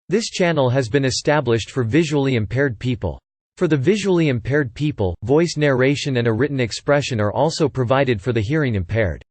This channel has been established for visually impaired people. For the visually impaired people, voice narration and a written expression are also provided for the hearing impaired.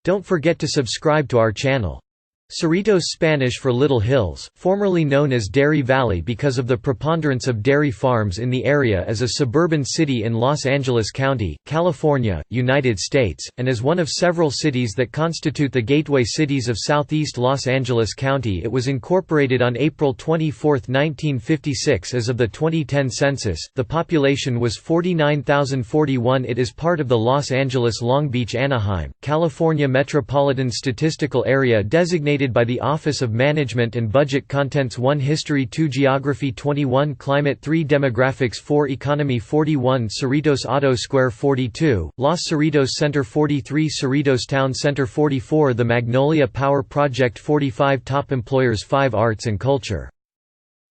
Don't forget to subscribe to our channel. Cerritos Spanish for Little Hills, formerly known as Dairy Valley because of the preponderance of dairy farms in the area, as a suburban city in Los Angeles County, California, United States, and as one of several cities that constitute the gateway cities of southeast Los Angeles County. It was incorporated on April 24, 1956 as of the 2010 census. The population was 49,041. It is part of the Los Angeles Long Beach Anaheim, California Metropolitan Statistical Area designated by the Office of Management and Budget. Contents: 1 History, 2 Geography, 21 Climate, 3 Demographics, 4 Economy, 41 Cerritos Auto Square, 42 Los Cerritos Center, 43 Cerritos Town Center, 44 The Magnolia Power Project, 45 Top Employers, 5 Arts and Culture,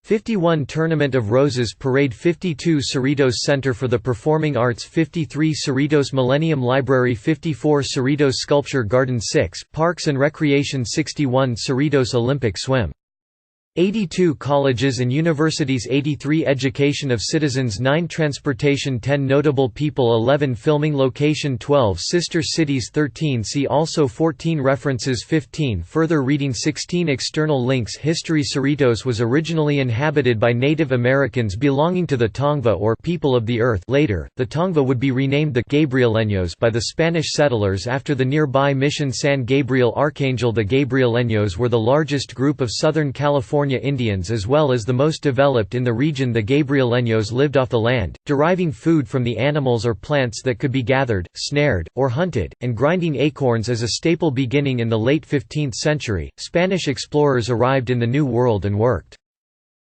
51 Tournament of Roses Parade, 52 Cerritos Center for the Performing Arts, 53 Cerritos Millennium Library, 54 Cerritos Sculpture Garden, 6 Parks and Recreation, 61 Cerritos Olympic Swim, 82 Colleges and Universities, 83 Education of Citizens, 9 Transportation, 10 Notable People, 11 Filming Location, 12 Sister Cities, 13 See also, 14 References, 15 Further reading, 16 External links. History: Cerritos was originally inhabited by Native Americans belonging to the Tongva or People of the Earth. Later, the Tongva would be renamed the Gabrieleños by the Spanish settlers after the nearby Mission San Gabriel Archangel. The Gabrieleños were the largest group of Southern California Indians as well as the most developed in the region. The Gabrieleños lived off the land, deriving food from the animals or plants that could be gathered, snared, or hunted, and grinding acorns as a staple. Beginning in the late 15th century, Spanish explorers arrived in the New World and worked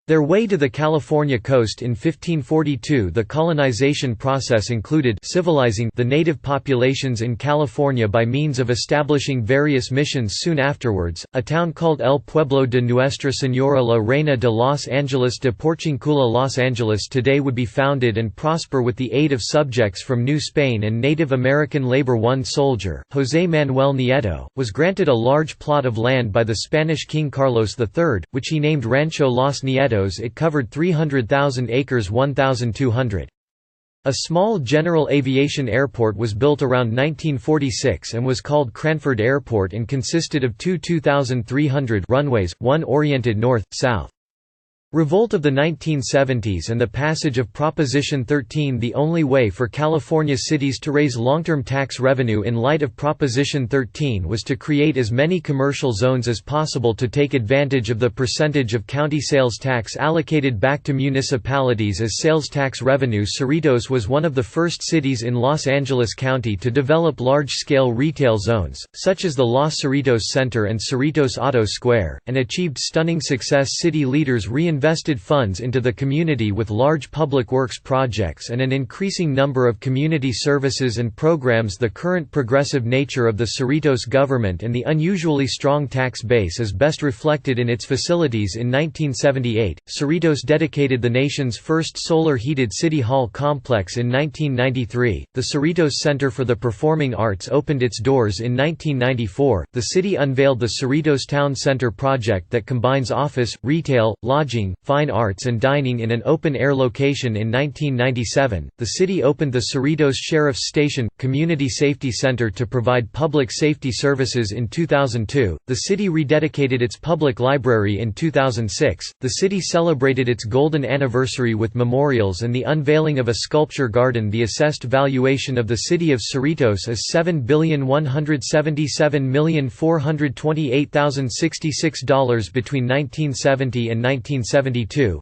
their way to the California coast in 1542. The colonization process included civilizing the native populations in California by means of establishing various missions. Soon afterwards, a town called El Pueblo de Nuestra Señora la Reina de Los Angeles de Porciuncula, Los Angeles today, would be founded and prosper with the aid of subjects from New Spain and Native American labor. One soldier, José Manuel Nieto, was granted a large plot of land by the Spanish King Carlos III, which he named Rancho Los Nietos. It covered 300,000 acres, 1,200. A small general aviation airport was built around 1946 and was called Cranford Airport and consisted of two 2,300 runways, one oriented north-south. Revolt of the 1970s and the passage of Proposition 13. The only way for California cities to raise long-term tax revenue in light of Proposition 13 was to create as many commercial zones as possible to take advantage of the percentage of county sales tax allocated back to municipalities as sales tax revenue. Cerritos was one of the first cities in Los Angeles County to develop large-scale retail zones, such as the Los Cerritos Center and Cerritos Auto Square, and achieved stunning success. City leaders reinvested funds into the community with large public works projects and an increasing number of community services and programs. The current progressive nature of the Cerritos government and the unusually strong tax base is best reflected in its facilities. In 1978, Cerritos dedicated the nation's first solar-heated City Hall complex. In 1993, the Cerritos Center for the Performing Arts opened its doors. In 1994, the city unveiled the Cerritos Town Center project that combines office, retail, lodging, fine arts and dining in an open-air location. In 1997, the city opened the Cerritos Sheriff's Station, Community Safety Center to provide public safety services. In 2002, the city rededicated its public library. In 2006, the city celebrated its golden anniversary with memorials and the unveiling of a sculpture garden. The assessed valuation of the city of Cerritos is $7,177,428,066 between 1970 and 1972.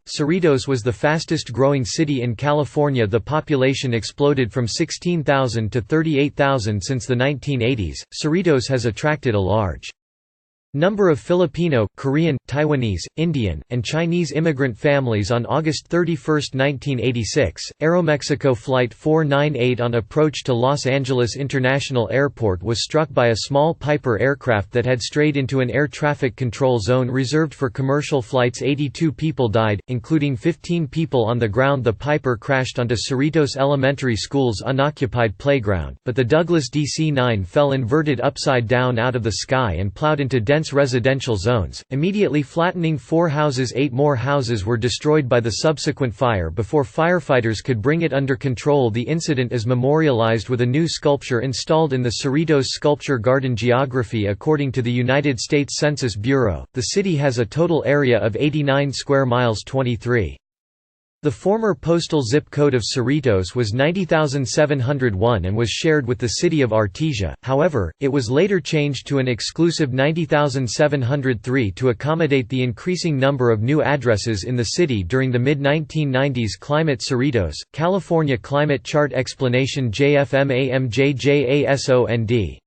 Cerritos was the fastest growing city in California. The population exploded from 16,000 to 38,000 since the 1980s. Cerritos has attracted a large number of Filipino, Korean, Taiwanese, Indian, and Chinese immigrant families. On August 31, 1986, Aeromexico Flight 498 on approach to Los Angeles International Airport was struck by a small Piper aircraft that had strayed into an air traffic control zone reserved for commercial flights. 82 people died, including 15 people on the ground. The Piper crashed onto Cerritos Elementary School's unoccupied playground, but the Douglas DC-9 fell inverted upside down out of the sky and plowed into dense dense residential zones, immediately flattening 4 houses. 8 more houses were destroyed by the subsequent fire before firefighters could bring it under control. The incident is memorialized with a new sculpture installed in the Cerritos Sculpture Garden. Geography. According to the United States Census Bureau, the city has a total area of 89 square miles. 23. The former postal zip code of Cerritos was 90,701 and was shared with the city of Artesia, however, it was later changed to an exclusive 90,703 to accommodate the increasing number of new addresses in the city during the mid-1990s. Climate. Cerritos, California Climate Chart Explanation. JFMAMJJASOND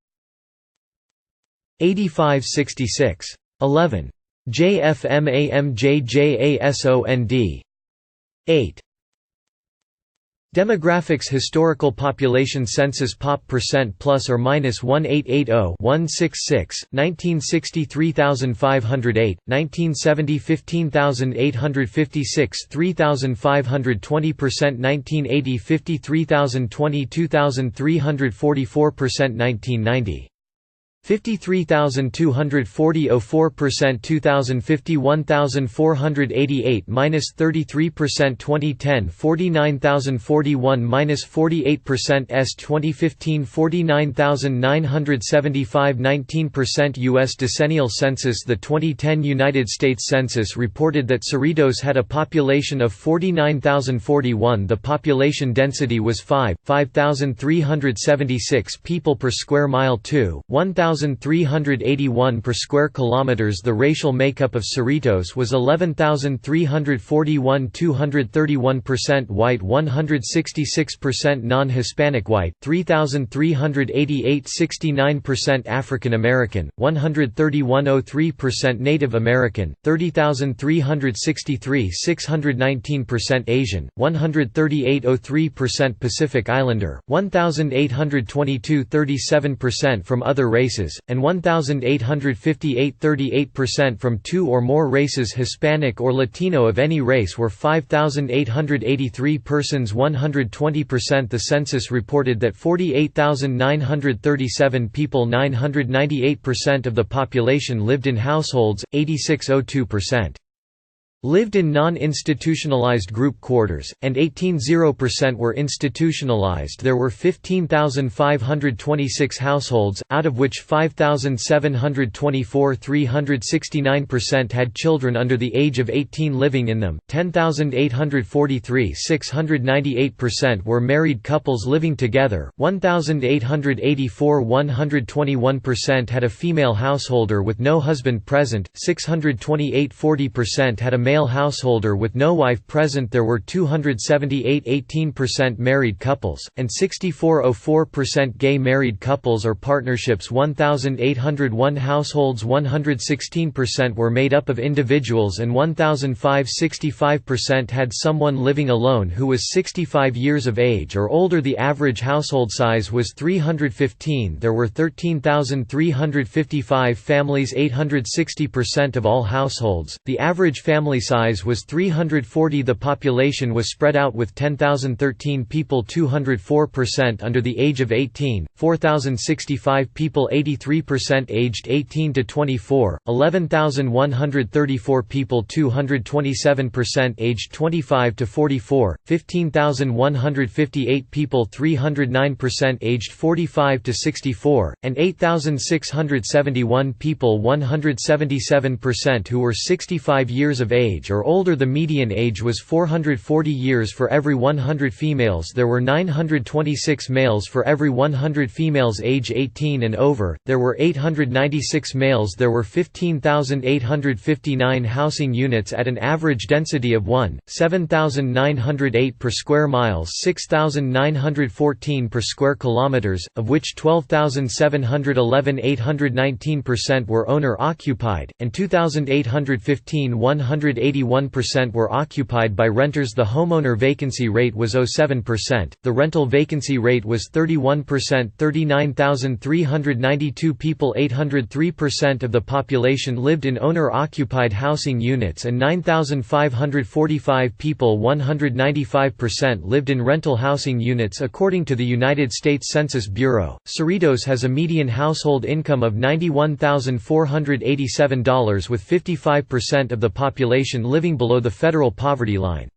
8566. 11. JFMAMJJASOND 8. Demographics. Historical population census. Pop percent plus or minus 1880 166, 1960 3508, 1970 15856 3520 percent, 1980 53020 2344 percent, 1990 53,240 04% 2050 1,488 -33% 2010 49,041 -48% s 2015 49,975 19% U.S. Decennial Census. The 2010 United States Census reported that Cerritos had a population of 49,041. The population density was 5,376 people per square mile. 1,381 per square kilometers. The racial makeup of Cerritos was 11,341 231% white, 166% non-Hispanic white, 3,388 69% African American, 131 03% Native American, 30,363 619% Asian, 138 03% Pacific Islander, 1,822 37% from other races, and 1,858 38% from 2 or more races. Hispanic or Latino of any race were 5,883 persons, 120%. The census reported that 48,937 people, 998% of the population, lived in households. 86.02% lived in non-institutionalized group quarters, and 18.0% were institutionalized. There were 15,526 households, out of which 5,724 369% had children under the age of 18 living in them, 10,843 698% were married couples living together, 1,884 121% had a female householder with no husband present, 628 40% had a male householder with no wife present. There were 278 18% married couples, and 64.04% gay married couples or partnerships. 1,801 households, 116% were made up of individuals, and 1,565% had someone living alone who was 65 years of age or older. The average household size was 315. There were 13,355 families, 860% of all households. The average family size was 340. The population was spread out with 10,013 people, 204% under the age of 18, 4,065 people, 83% aged 18 to 24, 11,134 people, 227% aged 25 to 44, 15,158 people, 309% aged 45 to 64, and 8,671 people, 177% who were 65 years of age or older. The median age was 440 years for every 100 females. There were 926 males for every 100 females age 18 and over. There were 896 males. There were 15,859 housing units at an average density of 7,908 per square miles, 6,914 per square kilometers, of which 12,711 819% were owner occupied, and 2,815 180 81% were occupied by renters. The homeowner vacancy rate was 0.7%, the rental vacancy rate was 31%. 39,392 people, 803% of the population, lived in owner-occupied housing units, and 9,545 people, 195%, lived in rental housing units. According to the United States Census Bureau, Cerritos has a median household income of $91,487, with 55% of the population living below the federal poverty line.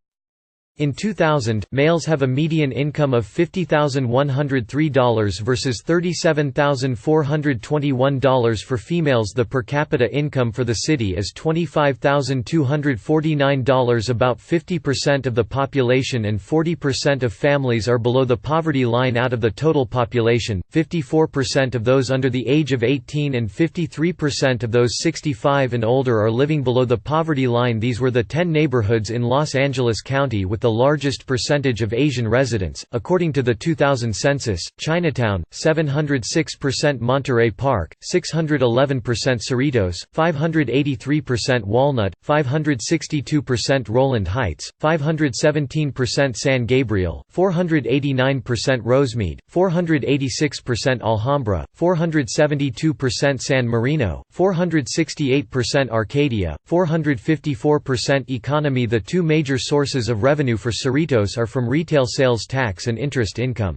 In 2000, males have a median income of $50,103 versus $37,421 for females. The per capita income for the city is $25,249. About 50% of the population and 40% of families are below the poverty line. Out of the total population, 54% of those under the age of 18 and 53% of those 65 and older are living below the poverty line. These were the 10 neighborhoods in Los Angeles County with the largest percentage of Asian residents. According to the 2000 census, Chinatown 706%, Monterey Park 611%, Cerritos 583%, Walnut 562%, Roland Heights 517%, San Gabriel 489%, Rosemead 486%, Alhambra 472%, San Marino 468%, Arcadia 454%. Economy. The two major sources of revenue for Cerritos are from retail sales tax and interest income.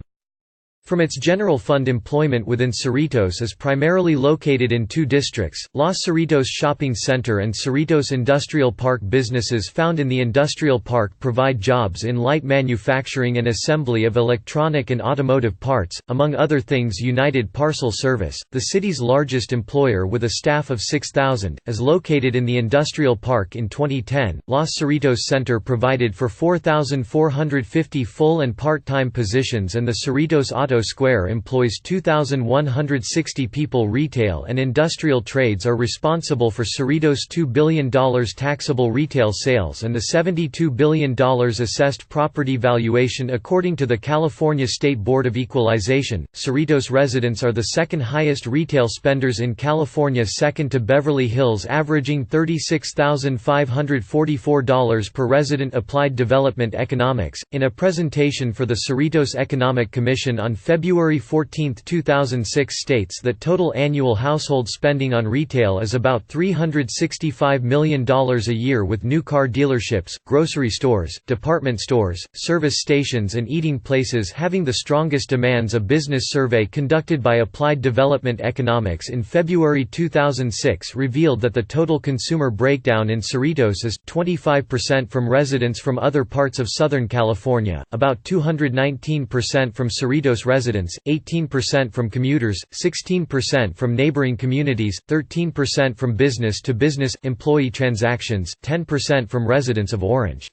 From its general fund, employment within Cerritos is primarily located in two districts, Los Cerritos Shopping Center and Cerritos Industrial Park. Businesses found in the industrial park provide jobs in light manufacturing and assembly of electronic and automotive parts, among other things. United Parcel Service, the city's largest employer with a staff of 6,000, is located in the industrial park. In 2010, Los Cerritos Center provided for 4,450 full and part-time positions, and the Cerritos Auto Square employs 2,160 people. Retail and industrial trades are responsible for Cerritos' $2 billion taxable retail sales and the $72 billion assessed property valuation. According to the California State Board of Equalization, Cerritos residents are the second highest retail spenders in California, second to Beverly Hills, averaging $36,544 per resident. Applied Development Economics, in a presentation for the Cerritos Economic Commission on February 14, 2006, states that total annual household spending on retail is about $365 million a year, with new car dealerships, grocery stores, department stores, service stations and eating places having the strongest demands. A business survey conducted by Applied Development Economics in February 2006 revealed that the total consumer breakdown in Cerritos is 25% from residents from other parts of Southern California, about 219% from Cerritos residents, 18% from commuters, 16% from neighboring communities, 13% from business-to-business employee transactions, 10% from residents of Orange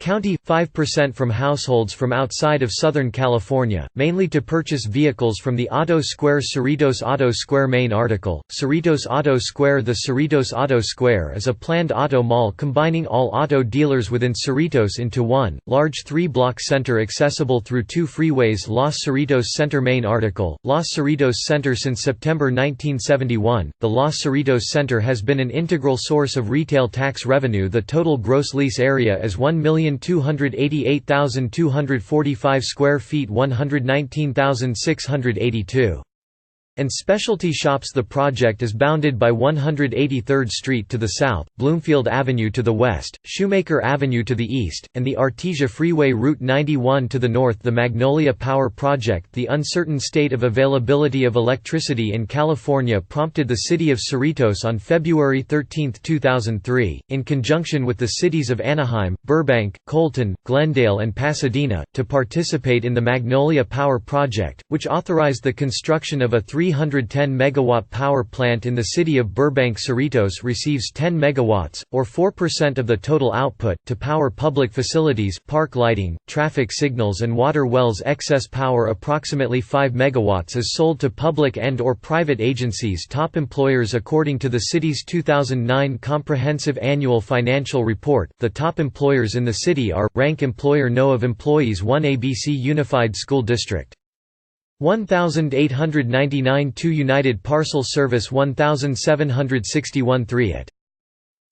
County, 5% from households from outside of Southern California, mainly to purchase vehicles from the Auto Square. Cerritos Auto Square. Main article, Cerritos Auto Square. The Cerritos Auto Square is a planned auto mall combining all auto dealers within Cerritos into one, large three-block center accessible through two freeways. Los Cerritos Center. Main article, Los Cerritos Center. Since September 1971, the Los Cerritos Center has been an integral source of retail tax revenue. The total gross lease area is 1,288,245 square feet, 119,682. And specialty shops. The project is bounded by 183rd Street to the south, Bloomfield Avenue to the west, Shoemaker Avenue to the east, and the Artesia Freeway Route 91 to the north. The Magnolia Power Project. The uncertain state of availability of electricity in California prompted the city of Cerritos on February 13, 2003, in conjunction with the cities of Anaheim, Burbank, Colton, Glendale and Pasadena, to participate in the Magnolia Power Project, which authorized the construction of a 310 megawatt power plant in the city of Burbank. Cerritos receives 10 megawatts, or 4% of the total output, to power public facilities, park lighting, traffic signals and water wells. Excess power, approximately 5 megawatts, is sold to public and/or private agencies. Top employers. According to the city's 2009 Comprehensive Annual Financial Report, the top employers in the city are: rank employer No of employees 1 ABC Unified School District 1,899 2 United Parcel Service 1,761 3 at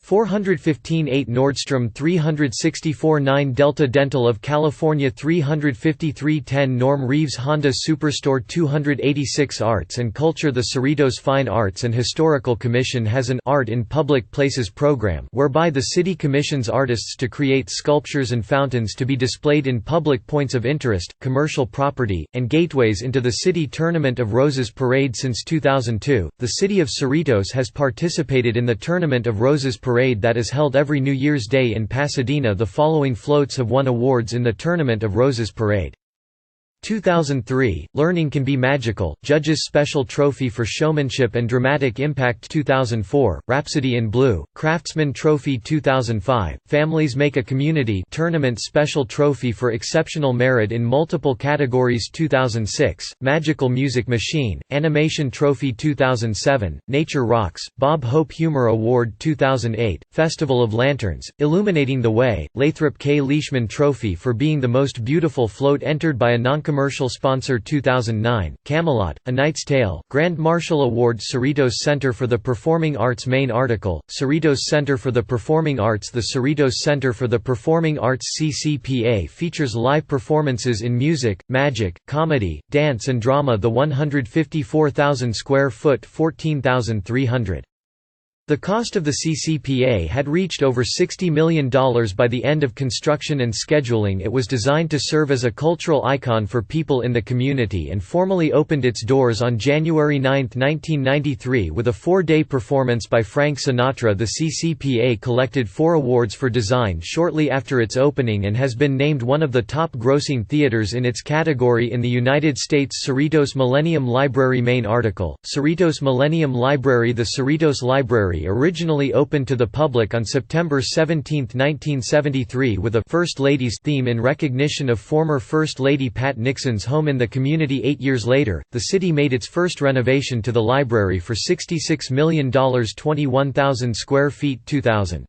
415 8 Nordstrom 364 9 Delta Dental of California 353 10 Norm Reeves Honda Superstore 286 Arts and Culture. The Cerritos Fine Arts and Historical Commission has an Art in Public Places program whereby the city commissions artists to create sculptures and fountains to be displayed in public points of interest, commercial property, and gateways into the City Tournament of Roses Parade. Since 2002, the city of Cerritos has participated in the Tournament of Roses Parade that is held every New Year's Day in Pasadena. The following floats have won awards in the Tournament of Roses Parade. 2003, Learning Can Be Magical, Judges Special Trophy for Showmanship and Dramatic Impact. 2004, Rhapsody in Blue, Craftsman Trophy. 2005, Families Make a Community Tournament Special Trophy for Exceptional Merit in Multiple Categories. 2006, Magical Music Machine, Animation Trophy. 2007, Nature Rocks, Bob Hope Humor Award. 2008, Festival of Lanterns, Illuminating the Way, Lathrop K. Leishman Trophy for being the most beautiful float entered by a non-commercial sponsor. 2009, Camelot, A Knight's Tale, Grand Marshal Award. Cerritos Center for the Performing Arts. Main article, Cerritos Center for the Performing Arts. The Cerritos Center for the Performing Arts CCPA features live performances in music, magic, comedy, dance and drama. The 154,000 square foot 14,300. The cost of the CCPA had reached over $60 million by the end of construction and scheduling. It was designed to serve as a cultural icon for people in the community and formally opened its doors on January 9, 1993 with a 4-day performance by Frank Sinatra. The CCPA collected 4 awards for design shortly after its opening and has been named one of the top grossing theaters in its category in the United States. Cerritos Millennium Library. Main article, Cerritos Millennium Library. The Cerritos Library originally opened to the public on September 17, 1973 with a First Ladies theme in recognition of former First Lady Pat Nixon's home in the community. 8 years later, the city made its first renovation to the library for $66 million, 21,000 square feet. 2000.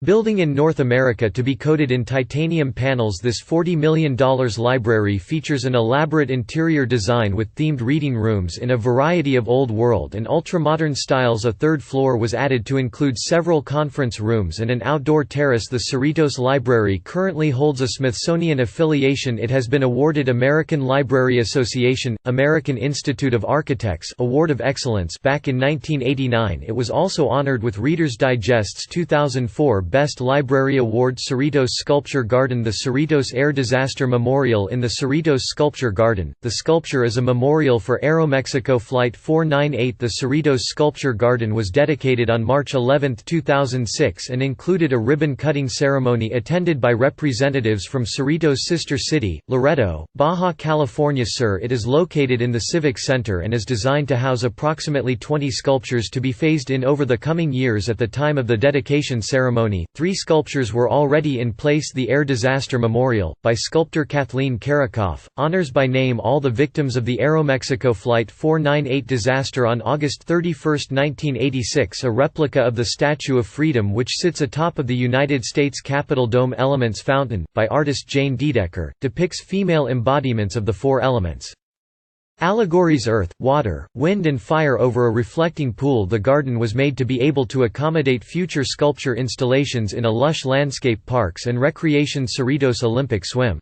Building in North America to be coated in titanium panels. This $40 million library features an elaborate interior design with themed reading rooms in a variety of Old World and ultramodern styles. A third floor was added to include several conference rooms and an outdoor terrace. The Cerritos Library currently holds a Smithsonian affiliation. It has been awarded American Library Association, American Institute of Architects Award of Excellence back in 1989. It was also honored with Reader's Digest's 2004 Best Library Award. Cerritos Sculpture Garden. The Cerritos Air Disaster Memorial. In the Cerritos Sculpture Garden, the sculpture is a memorial for Aeromexico Flight 498. The Cerritos Sculpture Garden was dedicated on March 11, 2006 and included a ribbon-cutting ceremony attended by representatives from Cerritos' sister city, Loreto, Baja California Sur. It is located in the Civic Center and is designed to house approximately 20 sculptures to be phased in over the coming years. At the time of the dedication ceremony, 3 sculptures were already in place. The Air Disaster Memorial, by sculptor Kathleen Karakoff, honors by name all the victims of the Aeromexico Flight 498 disaster. On August 31, 1986, a replica of the Statue of Freedom, which sits atop of the United States Capitol Dome Elements Fountain, by artist Jane Dedeker, depicts female embodiments of the 4 elements. Allegories: earth, water, wind and fire over a reflecting pool. The garden was made to be able to accommodate future sculpture installations in a lush landscape parks and recreation. Cerritos Olympic Swim.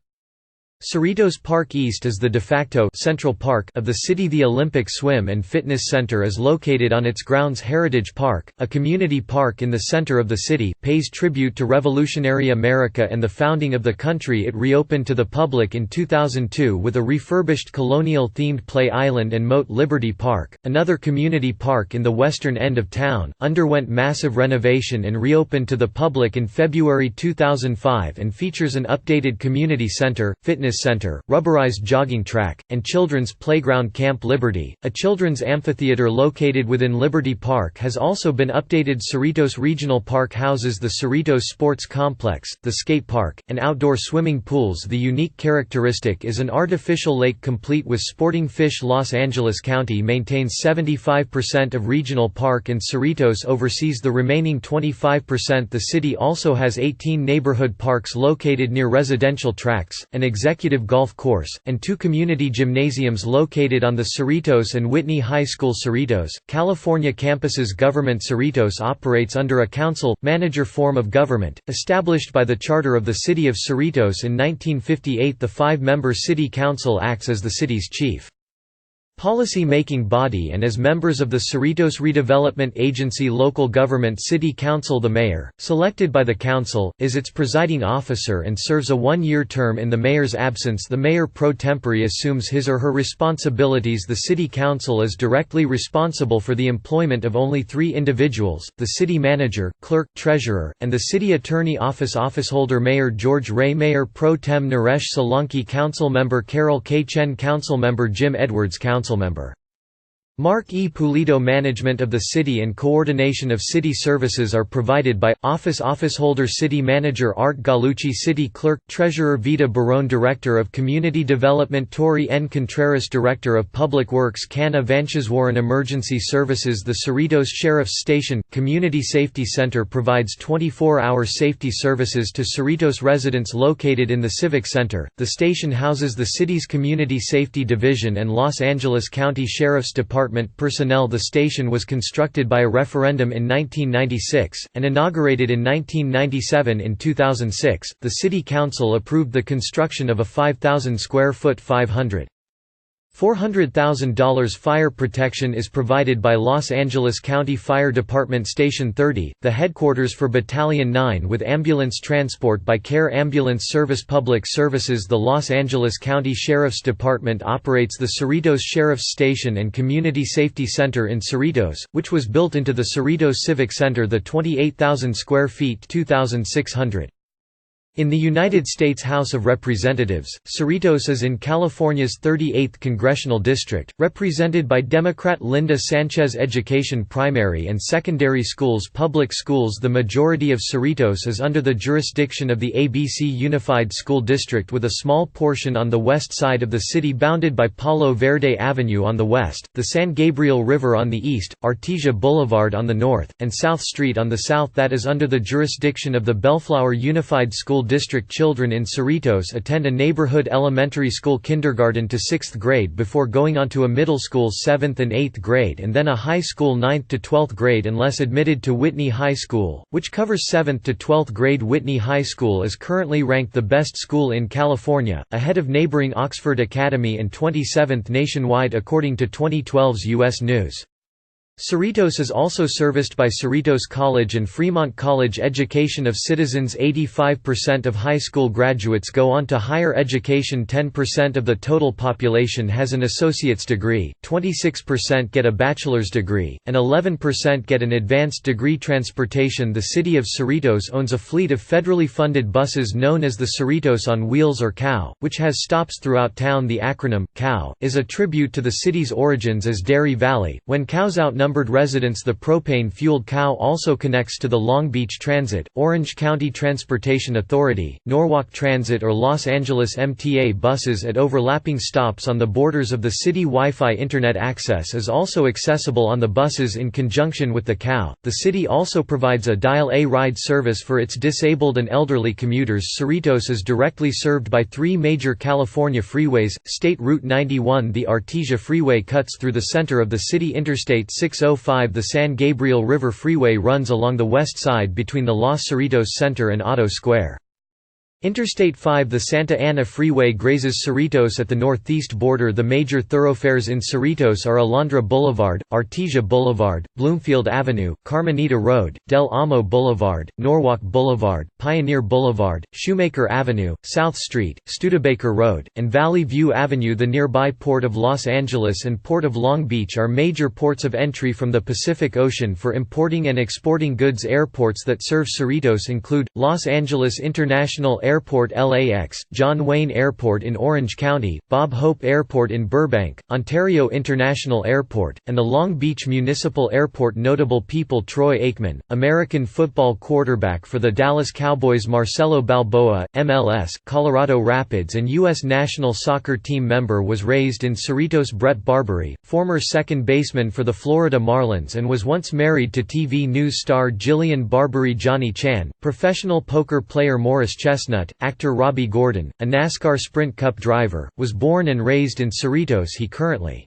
Cerritos Park East is the de facto central park of the city. The Olympic Swim and Fitness Center is located on its grounds. Heritage Park, a community park in the center of the city, pays tribute to revolutionary America and the founding of the country. It reopened to the public in 2002 with a refurbished colonial-themed play island and moat. Liberty Park, another community park in the western end of town, underwent massive renovation and reopened to the public in February 2005 and features an updated community center, fitness center, rubberized jogging track, and children's playground. Camp Liberty, a children's amphitheater located within Liberty Park, has also been updated. Cerritos Regional Park houses the Cerritos Sports Complex, the skate park, and outdoor swimming pools. The unique characteristic is an artificial lake complete with sporting fish. Los Angeles County maintains 75% of Regional Park and Cerritos oversees the remaining 25%. The city also has 18 neighborhood parks located near residential tracts, an executive executive golf course, and 2 community gymnasiums located on the Cerritos and Whitney High School. Cerritos, California campus's government. Cerritos operates under a council-manager form of government, established by the Charter of the City of Cerritos in 1958. The 5-member City Council acts as the city's chief policy-making body and as members of the Cerritos Redevelopment Agency local government. City Council. The mayor, selected by the council, is its presiding officer and serves a 1-year term. In the mayor's absence, the mayor pro tempore assumes his or her responsibilities. The City Council is directly responsible for the employment of only 3 individuals: the city manager, clerk, treasurer, and the city attorney office. Officeholder: Mayor George Ray, Mayor pro tem Naresh Solanki, Councilmember Carol K. Chen, Councilmember Jim Edwards, Councilmember Mark E. Pulido. Management of the city and coordination of city services are provided by Officeholder City Manager Art Galucci, City Clerk, Treasurer Vita Barone, Director of Community Development Tori N. Contreras, Director of Public Works Canna Vancheswaran. Emergency Services. The Cerritos Sheriff's Station Community Safety Center provides 24-hour safety services to Cerritos residents located in the Civic Center. The station houses the city's Community Safety Division and Los Angeles County Sheriff's Department personnel. The station was constructed by a referendum in 1996, and inaugurated in 1997. In 2006, the City Council approved the construction of a 5,000-square-foot $400,000 fire protection is provided by Los Angeles County Fire Department. Station 30, the headquarters for Battalion 9 with ambulance transport by Care Ambulance Service. Public services. The Los Angeles County Sheriff's Department operates the Cerritos Sheriff's Station and Community Safety Center in Cerritos, which was built into the Cerritos Civic Center. The 28,000 square feet 2,600. In the United States House of Representatives, Cerritos is in California's 38th congressional district, represented by Democrat Linda Sanchez. Education. Primary and secondary schools. Public schools. The majority of Cerritos is under the jurisdiction of the ABC Unified School District, with a small portion on the west side of the city bounded by Palo Verde Avenue on the west, the San Gabriel River on the east, Artesia Boulevard on the north, and South Street on the south that is under the jurisdiction of the Bellflower Unified School District. Children in Cerritos attend a neighborhood elementary school kindergarten to 6th grade before going on to a middle school 7th and 8th grade and then a high school 9th to 12th grade unless admitted to Whitney High School, which covers 7th to 12th grade. Whitney High School is currently ranked the best school in California, ahead of neighboring Oxford Academy and 27th nationwide according to 2012's U.S. News. Cerritos is also serviced by Cerritos College and Fremont College. Education of citizens. 85% of high school graduates go on to higher education. 10% of the total population has an associate's degree, 26% get a bachelor's degree, and 11% get an advanced degree. Transportation. The city of Cerritos owns a fleet of federally funded buses known as the Cerritos on Wheels or COW, which has stops throughout town. The acronym, COW, is a tribute to the city's origins as Dairy Valley. When cows outnumber residents, the propane-fueled COW also connects to the Long Beach Transit, Orange County Transportation Authority, Norwalk Transit or Los Angeles MTA buses at overlapping stops on the borders of the city. Wi-Fi internet access is also accessible on the buses in conjunction with the COW. The city also provides a Dial A ride service for its disabled and elderly commuters. Cerritos is directly served by 3 major California freeways. State Route 91. The Artesia Freeway cuts through the center of the city. Interstate 605. The San Gabriel River Freeway runs along the west side between the Los Cerritos Center and Otto Square. Interstate 5. The Santa Ana Freeway grazes Cerritos at the northeast border. The major thoroughfares in Cerritos are Alondra Boulevard, Artesia Boulevard, Bloomfield Avenue, Carmenita Road, Del Amo Boulevard, Norwalk Boulevard, Pioneer Boulevard, Shoemaker Avenue, South Street, Studebaker Road, and Valley View Avenue. The nearby Port of Los Angeles and Port of Long Beach are major ports of entry from the Pacific Ocean for importing and exporting goods. Airports that serve Cerritos include, Los Angeles International Airport LAX, John Wayne Airport in Orange County, Bob Hope Airport in Burbank, Ontario International Airport, and the Long Beach Municipal Airport. Notable people: Troy Aikman, American football quarterback for the Dallas Cowboys; Marcelo Balboa, MLS, Colorado Rapids and U.S. national soccer team member, was raised in Cerritos. Brett Barbary, former second baseman for the Florida Marlins and was once married to TV news star Jillian Barbary. Johnny Chan, professional poker player Morris Chestnut, Chestnut, actor Robbie Gordon, a NASCAR Sprint Cup driver, was born and raised in Cerritos. He currently